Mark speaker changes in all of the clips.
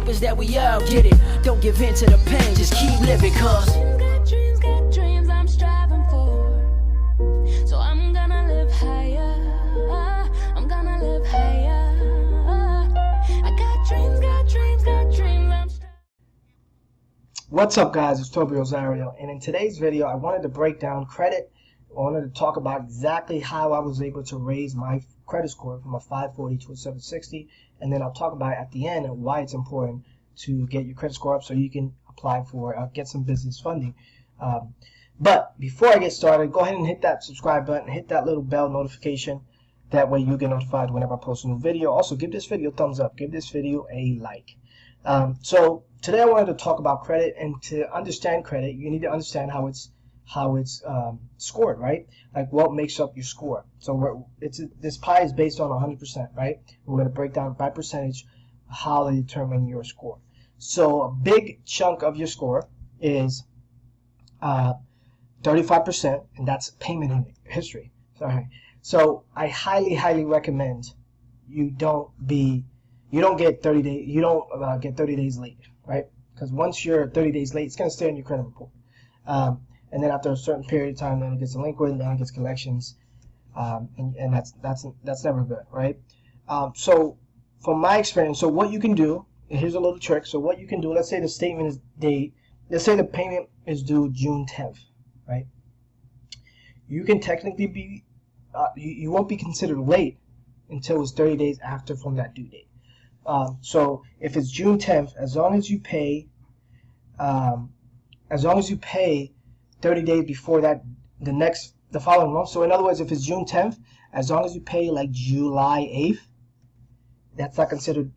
Speaker 1: is that we all get it. Don't give in to the pain, just keep living, cause
Speaker 2: got dreams I'm striving for. So I'm gonna live higher. I'm gonna live higher. I got dreams I'm striving.
Speaker 3: What's up, guys? It's Toby Rosario, and in today's video I wanted to break down credit. I wanted to talk about exactly how I was able to raise my credit score from a 540 to a 760, and then I'll talk about at the end why it's important to get your credit score up so you can apply for get some business funding. But before I get started, go ahead and hit that subscribe button, hit that little bell notification. That way you get notified whenever I post a new video. Also, give this video a thumbs up, give this video a like. So today I wanted to talk about credit, and to understand credit you need to understand how it's scored, right? Like what makes up your score. So this pie is based on 100%, right? We're going to break down by percentage how they determine your score. So a big chunk of your score is 35%, and that's payment history. Sorry. So I highly recommend you don't get 30 days late, right? Because once you're 30 days late, it's going to stay on your credit report. And then after a certain period of time, then it gets delinquent, then it gets collections, and that's never good, right? So from my experience, so what you can do, here's a little trick. So what you can do, let's say the statement is let's say the payment is due June 10th, right? You can technically be, you won't be considered late until it's 30 days after from that due date. So if it's June 10th, as long as you pay 30 days before that, the following month. So in other words, if it's June 10th, as long as you pay like July 8th, that's not considered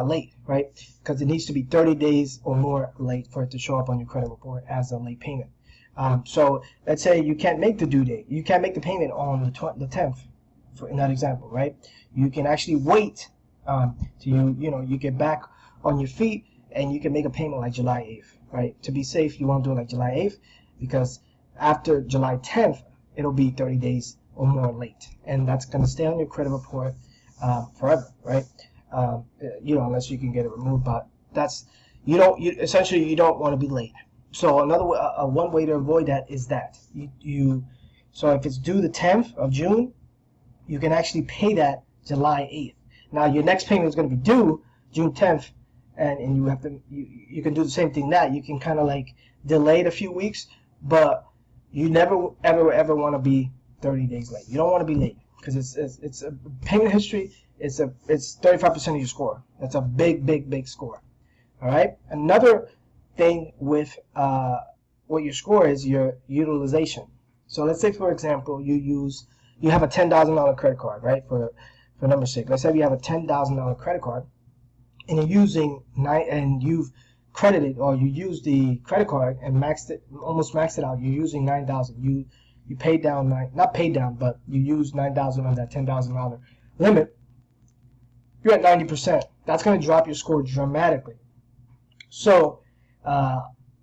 Speaker 3: late, right? Because it needs to be 30 days or more late for it to show up on your credit report as a late payment. So let's say you can't make the due date, you can't make the payment on the 10th, in that example, right? You can actually wait till you get back on your feet, and you can make a payment like July 8th, right? To be safe, you want to do it like July 8th, because after July 10th, it'll be 30 days or more late, and that's going to stay on your credit report forever, right? Unless you can get it removed, but that's essentially you don't want to be late. So one way to avoid that is that so if it's due the 10th of June, you can actually pay that July 8th. Now your next payment is going to be due June 10th, and you have to you can do the same thing. That you can kind of like delay it a few weeks, but you never ever want to be 30 days late. You don't want to be late, because it's a payment history. It's 35% of your score. That's a big score. All right. Another thing with what your score is, your utilization. So let's say, for example, you have a $10,000 credit card, right? For number 6. Let's say you have a $10,000 credit card, and you've credited, or you used the credit card and almost maxed it out. You're using $9,000. You paid down not paid down, but you used $9,000 on that $10,000 limit. You're at 90%. That's going to drop your score dramatically. So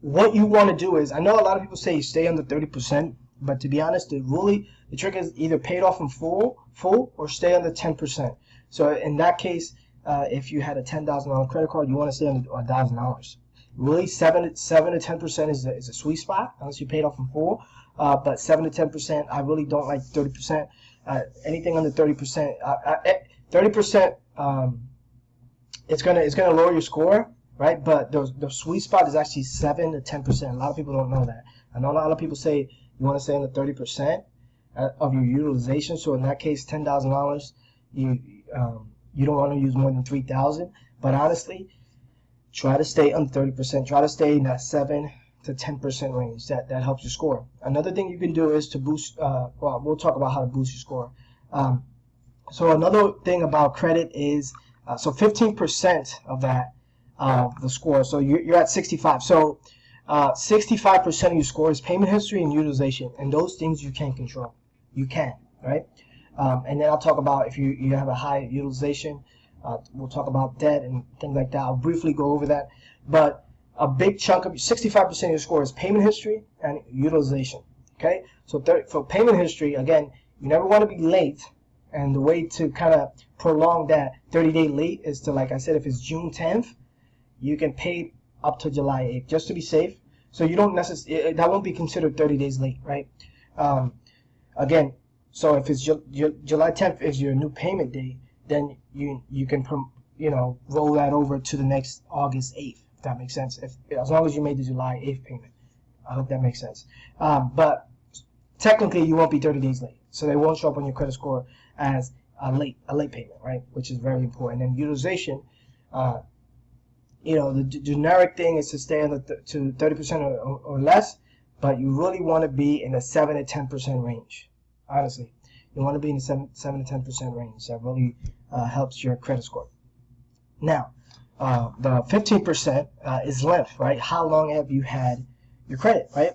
Speaker 3: what you want to do is, I know a lot of people say you stay under 30%, but to be honest, the trick is either pay it off in full or stay under 10%. So in that case, if you had a $10,000 credit card, you want to stay under $1,000. Really, 7 to 10% is a sweet spot, unless you paid off in full. But 7 to 10%, I really don't like 30%. Anything under 30%, 30%, it's gonna lower your score, right? But the sweet spot is actually 7 to 10%. A lot of people don't know that. I know a lot of people say you want to stay under 30% of your utilization. So in that case, $10,000, you don't want to use more than $3,000. But honestly, try to stay under 30%. Try to stay in that 7 to 10% range. That helps you score. Another thing you can do is to boost. We'll talk about how to boost your score. So another thing about credit is, so 15% of that, the score. So you're at 65. So 65% of your score is payment history and utilization, and those things you can't control. You can, right? And then I'll talk about if you have a high utilization. We'll talk about debt and things like that. I'll briefly go over that. But a big chunk of 65% of your score is payment history and utilization. Okay, so for payment history, again, you never want to be late, and the way to kind of prolong that 30-day late is to, like I said, if it's June 10th, you can pay up to July 8th just to be safe. So you don't necessarily, that won't be considered 30 days late, right? Again, so if it's July 10th is your new payment date, then you can roll that over to the next August 8th, if that makes sense. As long as you made the July 8th payment. I hope that makes sense. But technically you won't be 30 days late. So they won't show up on your credit score as a late payment, right? Which is very important. And utilization, the generic thing is to stay on to 30% or less, but you really want to be in the 7 to 10% range. Honestly, you want to be in the 7 to 10% range. That really helps your credit score. Now, the 15% is length, right? How long have you had your credit, right?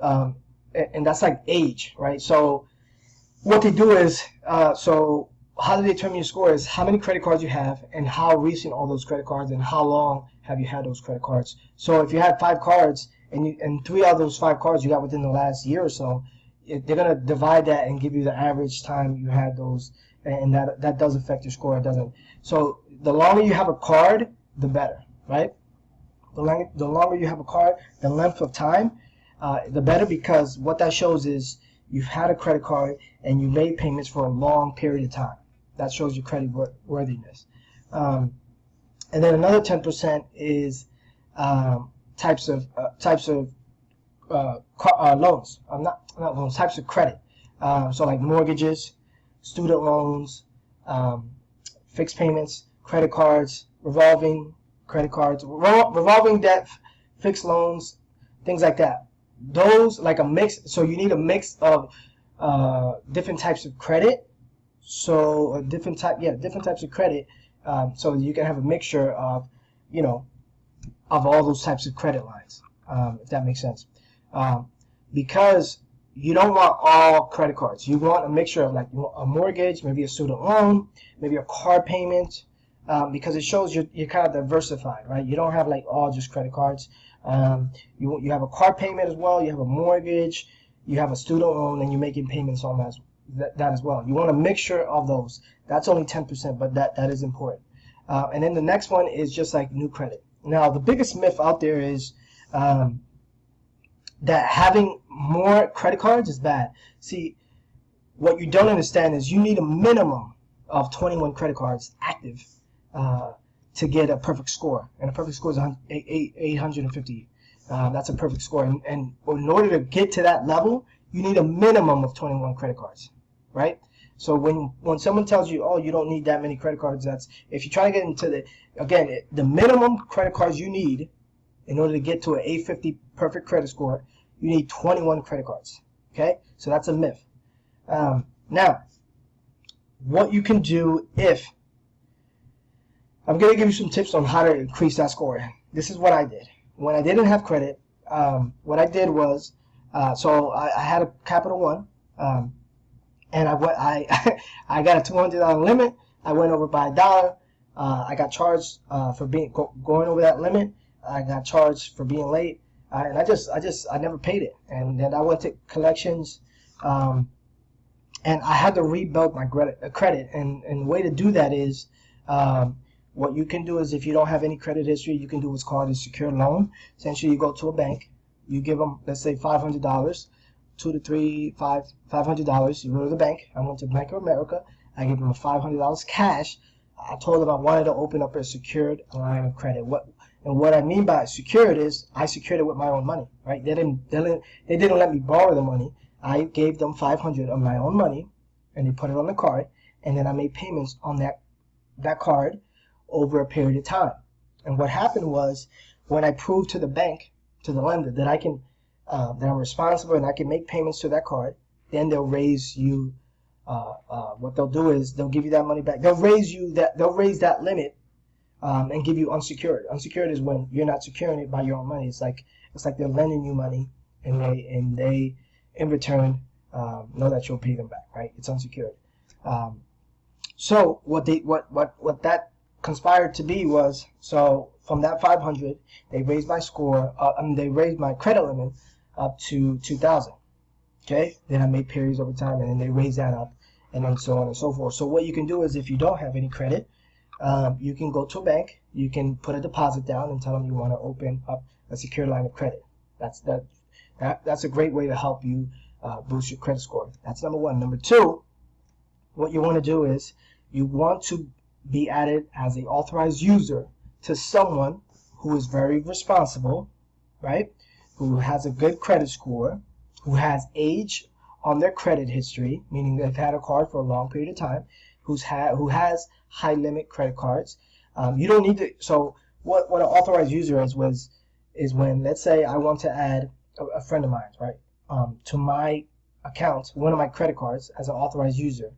Speaker 3: And that's like age, right? So what they do is, so how do they determine your score is how many credit cards you have and how recent are those credit cards and how long have you had those credit cards. So if you had 5 cards and 3 of those 5 cards you got within the last year or so, they're going to divide that and give you the average time you had those, and that does affect your score. It doesn't. So the longer you have a card, the better, right? The longer you have a card, the length of time, the better, because what that shows is you've had a credit card and you made payments for a long period of time. That shows your credit worthiness. And then another 10% is types of loans. Not loans, types of credit. So like mortgages, student loans, fixed payments, credit cards, revolving credit cards, revolving debt, fixed loans, things like that. Those, like a mix. So you need a mix of different types of credit. So different types of credit. So you can have a mixture of, of all those types of credit lines, if that makes sense. Because you don't want all credit cards. You want a mixture of, like, you want a mortgage, maybe a student loan, maybe a car payment, because it shows you're kind of diversified, right? You don't have like all just credit cards. You have a car payment as well. You have a mortgage. You have a student loan, and you're making payments on that as well. You want a mixture of those. That's only 10%, but that is important. And then the next one is just like new credit. Now, the biggest myth out there is that having more credit cards is bad. See, what you don't understand is you need a minimum of 21 credit cards active to get a perfect score. And a perfect score is 850. That's a perfect score. And in order to get to that level, you need a minimum of 21 credit cards, right? So when someone tells you, oh, you don't need that many credit cards, that's, if you try to get into the minimum credit cards you need in order to get to an 850 perfect credit score, you need 21 credit cards. Okay, so that's a myth. Now, what you can do if I'm going to give you some tips on how to increase that score. This is what I did when I didn't have credit. What I did was, so I had a Capital One, and I got a $200 limit. I went over by $1. I got charged for going over that limit. I got charged for being late, and I never paid it. And then I went to collections, and I had to rebuild my credit. And the way to do that is, what you can do is, if you don't have any credit history, you can do what's called a secured loan. Essentially, you go to a bank, you give them, let's say, $500, $500. You go to the bank. I went to Bank of America. I gave them $500 cash. I told them I wanted to open up a secured line of credit. What I mean by secured is I secured it with my own money, right? They didn't let me borrow the money. I gave them $500 of my own money, and they put it on the card, and then I made payments on that card over a period of time. And what happened was, when I proved to the bank, to the lender, that I can, that I'm responsible and I can make payments to that card, then they'll raise you. What they'll do is they'll give you that money back. They'll raise that limit, and give you unsecured. Unsecured is when you're not securing it by your own money. It's like they're lending you money, and they in return know that you'll pay them back, right? It's unsecured. So what that conspired to be was, so from that 500, they raised my score. They raised my credit limit up to 2,000. Okay, then I made periods over time, and then they raised that up, and then so on and so forth. So what you can do is, if you don't have any credit, you can go to a bank you can put a deposit down and tell them you want to open up a secured line of credit. That's a great way to help you boost your credit score. That's number one. Number two, what you want to do is you want to be added as an authorized user to someone who is very responsible, right? Who has a good credit score, who has age on their credit history, meaning they've had a card for a long period of time, who has high limit credit cards. You don't need to. So what an authorized user is when, let's say, I want to add a friend of mine, right, to my account, one of my credit cards as an authorized user.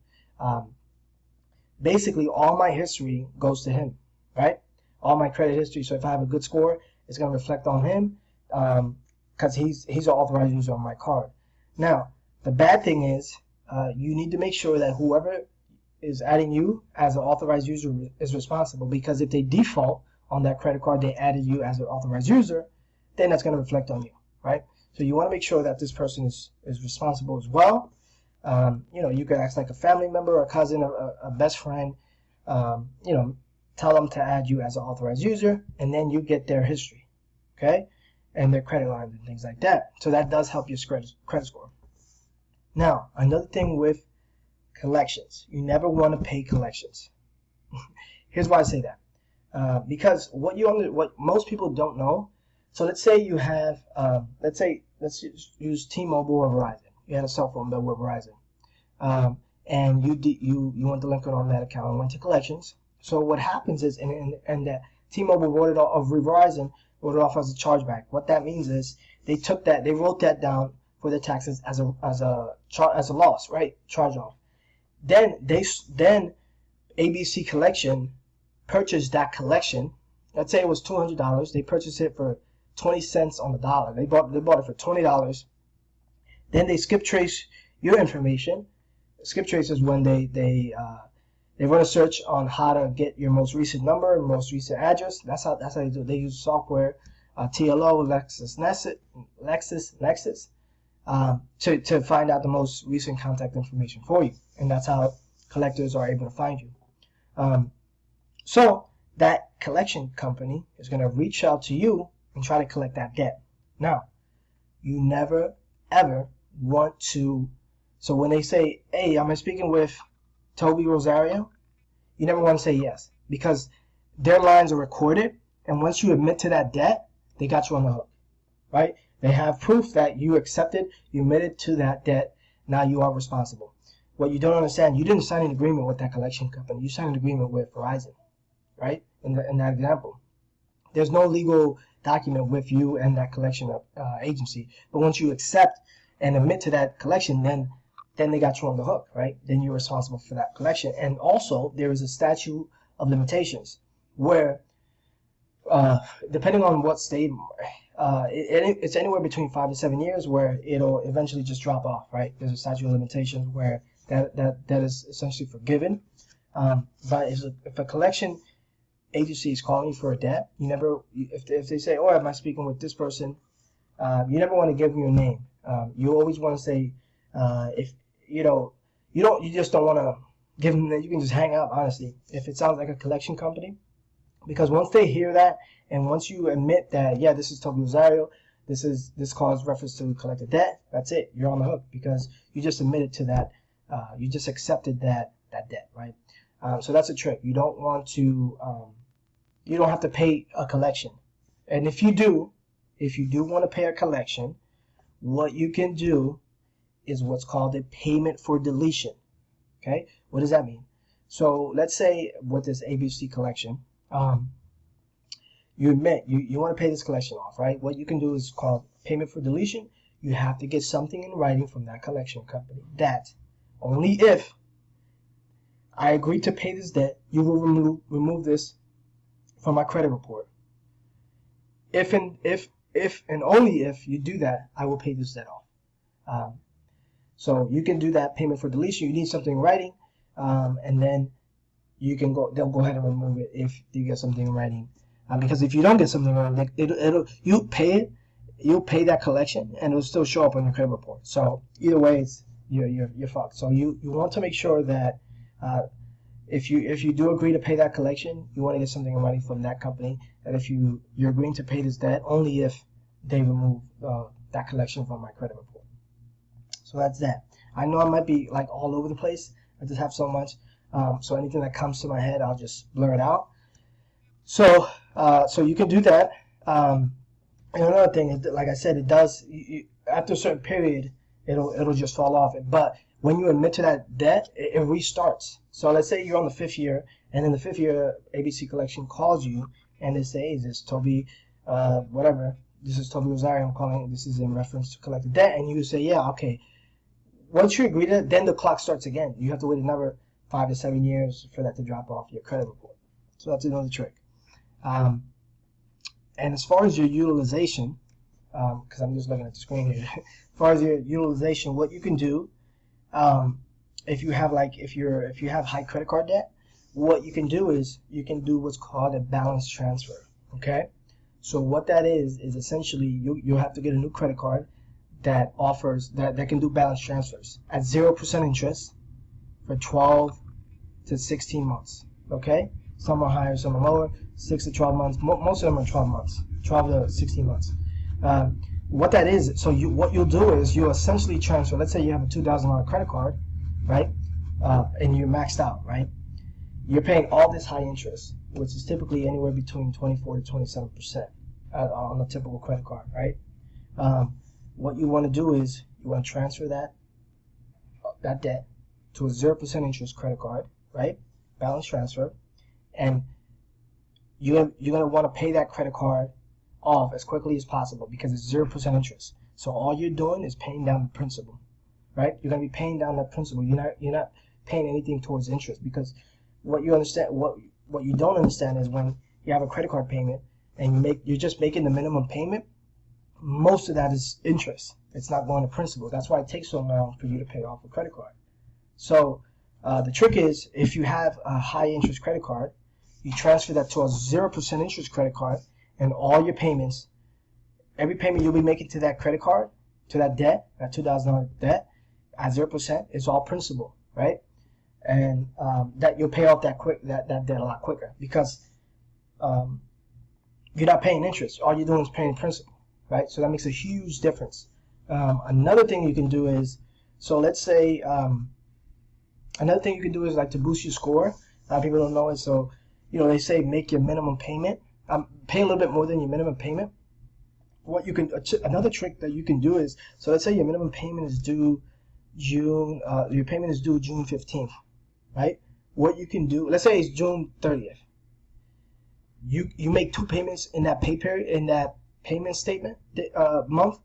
Speaker 3: Basically, all my history goes to him, right? All my credit history. So if I have a good score, it's going to reflect on him because he's an authorized user on my card. Now, the bad thing is you need to make sure that whoever is adding you as an authorized user is responsible, because if they default on that credit card, they added you as an authorized user, then that's going to reflect on you, right? So you want to make sure that this person is responsible as well. You can ask like a family member, a cousin, a best friend, tell them to add you as an authorized user, and then you get their history, okay, and their credit lines and things like that. So that does help your credit score. Now, another thing with collections, you never want to pay collections. Here's why I say that. Because what most people don't know. So let's say you have, let's use T-Mobile or Verizon. You had a cell phone bill with Verizon, and you went delinquent on that account and went to collections. So what happens is, and that T-Mobile wrote it off, Verizon wrote it off as a chargeback. What that means is they wrote that down for their taxes as a loss, right? Charge off. Then ABC Collection purchased that collection. Let's say it was $200. They purchased it for 20 cents on the dollar. They bought it for $20. Then they skip trace your information. Skip trace is when they run a search on how to get your most recent number, most recent address. That's how they do it. They use software, TLO, LexisNexis, to find out the most recent contact information for you, and that's how collectors are able to find you. So that collection company is going to reach out to you and try to collect that debt. Now, you never ever want to. So when they say, "Hey, am I speaking with Toby Rosario?" you never want to say yes, because their lines are recorded, and once you admit to that debt, they got you on the hook, right? They have proof that you accepted, you admitted to that debt. Now you are responsible. What you don't understand, you didn't sign an agreement with that collection company. You signed an agreement with Verizon, right? In that example, there's no legal document with you and that collection agency. But once you accept and admit to that collection, then they got you on the hook, right? Then you're responsible for that collection. And also, there is a statute of where, depending on what state, it's anywhere between 5 to 7 years where it'll eventually just drop off, right? There's a statute of limitations where that is essentially forgiven. But if a collection agency is calling you for a debt, if they say, "Oh, am I speaking with this person?" You never want to give them your name. You always want to say, if you just don't want to give them that. You can just hang up, honestly, if it sounds like a collection company, because once they hear that, and once you admit that, yeah, this is Toby Rosario, this call is reference to collect a debt, that's it. You're on the hook because you just admitted to that. You just accepted that debt, right? So that's a trick. You don't want to. You don't have to pay a collection, and if you do want to pay a collection, what you can do is what's called a payment for deletion. Okay, what does that mean? So let's say with this ABC collection, you admit you want to pay this collection off, right? What you can do is called payment for deletion. You have to get something in writing from that collection company that only if I agree to pay this debt, you will remove this from my credit report. If and only if you do that, I will pay this debt off. So you can do that payment for deletion. You need something in writing, and then you can they'll go ahead and remove it if you get something in writing. Because if you don't get something in writing, you'll pay that collection, and it'll still show up on your credit report. So either way, you're fucked. So you want to make sure that if you do agree to pay that collection, you want to get something in writing from that company that if you're agreeing to pay this debt only if they remove that collection from my credit report. So that's that. I know I might be like all over the place. I just have so much. So anything that comes to my head, I'll just blur it out. So you can do that. And another thing is that, like I said, it does after a certain period, it'll just fall off. But when you admit to that debt, it restarts. So let's say you're on the 5th year, and in the 5th year, ABC Collection calls you and they say, "Is this Toby, whatever? This is Toby Rosario. I'm calling. This is in reference to collect the debt." And you say, "Yeah, okay." Once you agree to that, then the clock starts again. You have to wait another 5 to 7 years for that to drop off your credit report. So that's another trick. And as far as your utilization, because I'm just looking at the screen here, as far as your utilization, what you can do, if you have high credit card debt, what you can do is you can do what's called a balance transfer. Okay, so what that is essentially you'll have to get a new credit card that offers that can do balance transfers at 0% interest for 12 to 16 months. Okay, some are higher, some are lower. 6 to 12 months. Most of them are 12 months, 12 to 16 months. What that is, so what you'll do is you essentially transfer. Let's say you have a $2,000 credit card, right? And you're maxed out, right? You're paying all this high interest, which is typically anywhere between 24 to 27% on a typical credit card, right? What you want to do is you want to transfer that debt to a 0% interest credit card, right? Balance transfer, and you're going to want to pay that credit card off as quickly as possible because it's 0% interest. So all you're doing is paying down the principal, right? You're going to be paying down that principal. You're not paying anything towards interest, because what you don't understand is when you have a credit card payment and you're just making the minimum payment, most of that is interest. It's not going to principal. That's why it takes so long for you to pay off a credit card. So the trick is, if you have a high interest credit card, you transfer that to a 0% interest credit card, and all your payments, every payment you'll be making to that credit card, to that debt, that $2,000 debt, at 0%, is all principal, right? And that you'll pay off that debt a lot quicker, because you're not paying interest. All you're doing is paying principal, right? So that makes a huge difference. Another thing you can do is, so let's say, another thing you can do is like to boost your score. A lot of people don't know it, so they say make your minimum payment. Pay a little bit more than your minimum payment. What you can another trick that you can do is, so let's say your minimum payment is due June 15th, right? What you can do, let's say it's June 30th. You make 2 payments in that pay period, in that payment statement month,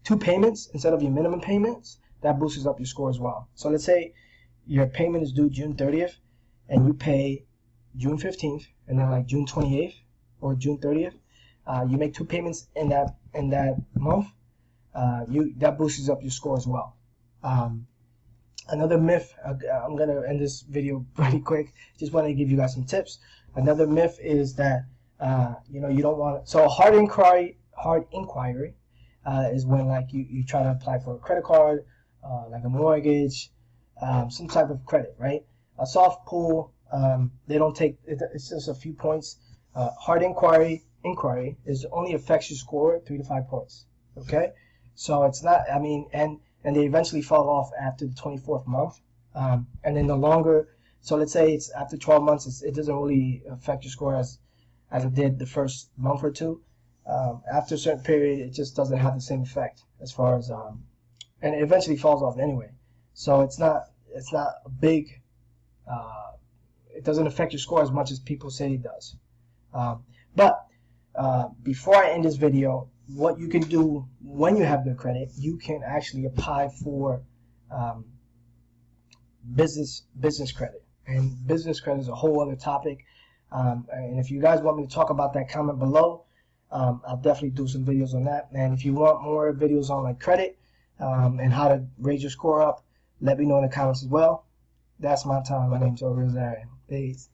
Speaker 3: 2 payments instead of your minimum payments. That boosts up your score as well. So let's say your payment is due June 30th, and you pay June 15th, and then like June 28th or June 30th, you make 2 payments in that month. That boosts up your score as well. Another myth. I'm gonna end this video pretty quick. Just want to give you guys some tips. Another myth is that you don't want. So a hard inquiry is when like you try to apply for a credit card, like a mortgage, some type of credit, right? A soft pull, they don't take. It's just a few points. Hard inquiry is only affects your score 3 to 5 points. Okay, so it's not. I mean, and they eventually fall off after the 24th month, and then the longer. So let's say it's after 12 months, it doesn't really affect your score as it did the first month or two. After a certain period, it just doesn't have the same effect as far as and it eventually falls off anyway. So it's not a big. It doesn't affect your score as much as people say it does. But before I end this video, what you can do when you have good credit, you can actually apply for business credit. And business credit is a whole other topic. And if you guys want me to talk about that, comment below. I'll definitely do some videos on that. And if you want more videos on like credit and how to raise your score up, let me know in the comments as well. That's my time. My name's Rosario. Peace.